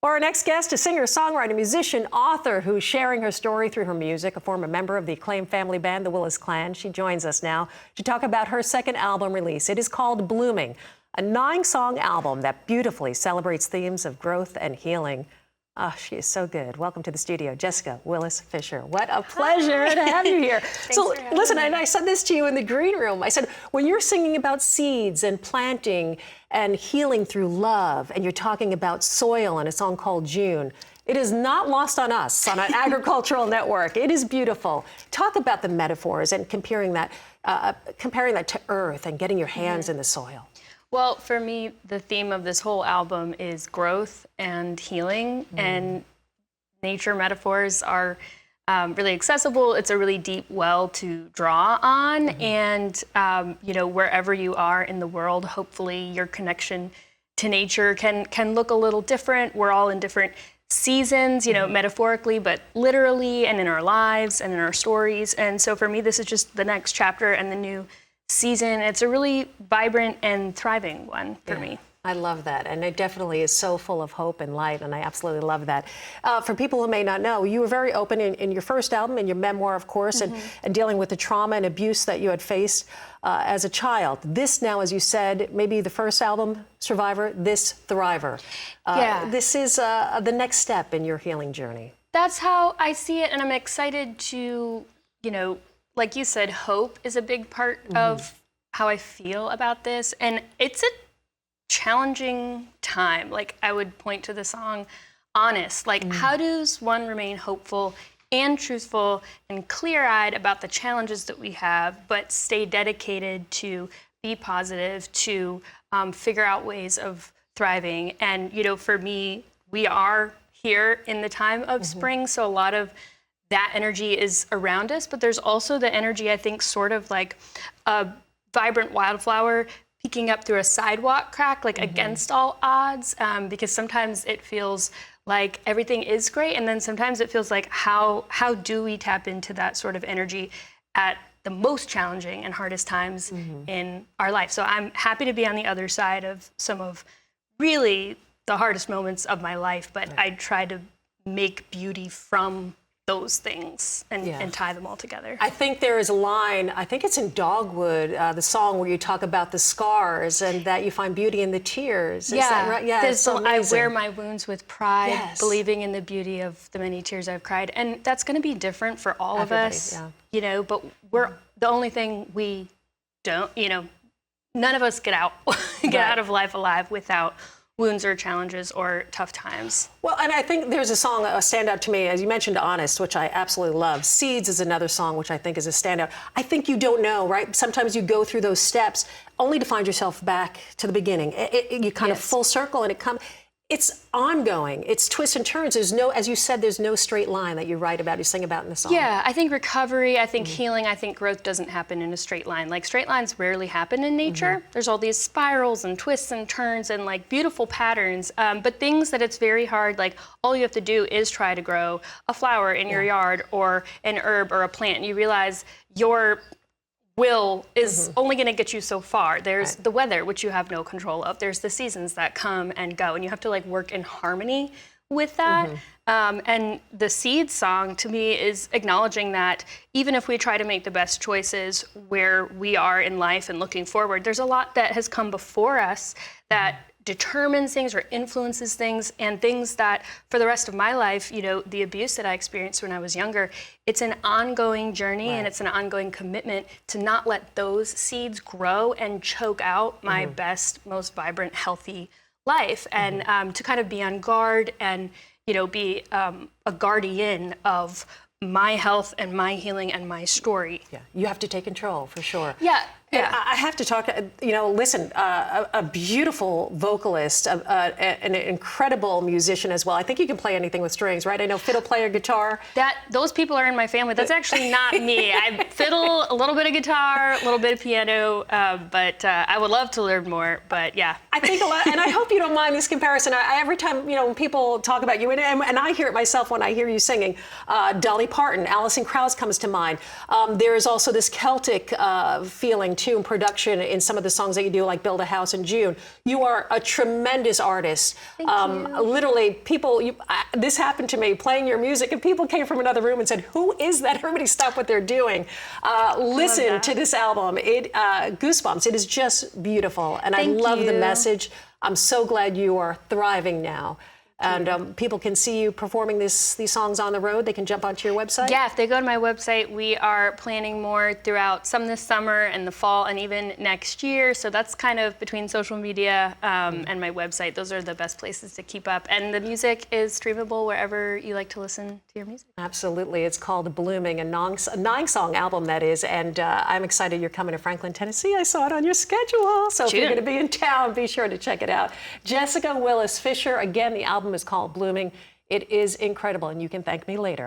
Well, our next guest, a singer, songwriter, musician, author who's sharing her story through her music, a former member of the acclaimed family band, the Willis Clan. She joins us now to talk about her second album release. It is called Blooming, a 9-song album that beautifully celebrates themes of growth and healing. Oh, she is so good. Welcome to the studio, Jessica Willis Fisher. What a pleasure to have you here. So listen, and I said this to you in the green room. I said, when you're singing about seeds and planting and healing through love, and you're talking about soil in a song called June, it is not lost on us on an agricultural network. It is beautiful. Talk about the metaphors and comparing that to earth and getting your hands in the soil. Well, for me, the theme of this whole album is growth and healing, and nature metaphors are really accessible. It's a really deep well to draw on, and you know, wherever you are in the world, hopefully your connection to nature can look a little different. We're all in different seasons, you know, metaphorically, but literally, and in our lives and in our stories. And so for me, this is just the next chapter and the new season. It's a really vibrant and thriving one for me. I love that, and it definitely is so full of hope and light, and I absolutely love that. For people who may not know, you were very open in your first album, in your memoir, of course, and dealing with the trauma and abuse that you had faced as a child. This now, as you said, maybe the first album, Survivor, this Thriver. This is the next step in your healing journey. That's how I see it, and I'm excited to, you know, like you said, hope is a big part of how I feel about this. And it's a challenging time. Like, I would point to the song Honest. Like, how does one remain hopeful and truthful and clear-eyed about the challenges that we have, but stay dedicated to be positive, to figure out ways of thriving? And, you know, for me, we are here in the time of spring, so a lot of that energy is around us, but there's also the energy, I think, sort of like a vibrant wildflower peeking up through a sidewalk crack, like against all odds, because sometimes it feels like everything is great, and then sometimes it feels like how do we tap into that sort of energy at the most challenging and hardest times in our life. So I'm happy to be on the other side of some of really the hardest moments of my life, but I try to make beauty from those things and tie them all together. I think there is a line, I think it's in Dogwood, the song where you talk about the scars and that you find beauty in the tears. Is that right? Yeah, it's so I wear my wounds with pride, believing in the beauty of the many tears I've cried. And that's going to be different for all of us, you know, but we're the only thing we don't, you know, none of us get out of life alive without wounds or challenges or tough times. Well, and I think there's a song, a standout to me, as you mentioned, Honest, which I absolutely love. Seeds is another song which I think is a standout. I think you don't know, right? Sometimes you go through those steps only to find yourself back to the beginning. You kind of full circle, and it's ongoing. It's twists and turns. There's no, as you said, there's no straight line that you write about, you sing about in the song. Yeah, I think recovery, I think healing, I think growth doesn't happen in a straight line. Like, straight lines rarely happen in nature. There's all these spirals and twists and turns and like beautiful patterns, but things that it's very hard, like all you have to do is try to grow a flower in your yard or an herb or a plant, and you realize your will is only going to get you so far. There's the weather, which you have no control of. There's the seasons that come and go, and you have to like work in harmony with that. And the Seed song, to me, is acknowledging that even if we try to make the best choices where we are in life and looking forward, there's a lot that has come before us that determines things or influences things, and things that for the rest of my life, you know, the abuse that I experienced when I was younger, it's an ongoing journey and it's an ongoing commitment to not let those seeds grow and choke out my best, most vibrant, healthy life, and to kind of be on guard and, you know, be a guardian of my health and my healing and my story. Yeah, you have to take control, for sure. Yeah. I have to talk, you know, listen, a beautiful vocalist, an incredible musician as well. I think you can play anything with strings, right? I know fiddle player, guitar. Those people are in my family. That's actually not me. I fiddle, a little bit of guitar, a little bit of piano, but I would love to learn more, but yeah. I think a lot, and I hope you don't mind this comparison. Every time, you know, when people talk about you, and I hear it myself when I hear you singing, Dolly Parton, Alison Krauss comes to mind. There is also this Celtic feeling too, and production in some of the songs that you do, like Build a House in June. You are a tremendous artist. Thank you. Literally, this happened to me, playing your music, and people came from another room and said, who is that? Everybody stop what they're doing. Listen to this album. Goosebumps. It is just beautiful, and I love the message. I'm so glad you are thriving now. And people can see you performing these songs on the road. They can jump onto your website? Yeah, if they go to my website, we are planning more throughout some this summer and the fall and even next year. So that's kind of between social media and my website. Those are the best places to keep up. And the music is streamable wherever you like to listen to your music. Absolutely. It's called Blooming, a 9-song album, that is. And I'm excited you're coming to Franklin, Tennessee. I saw it on your schedule. So if you're going to be in town, be sure to check it out. Jessica Willis Fisher, again, the album is called Blooming. It is incredible, and you can thank me later.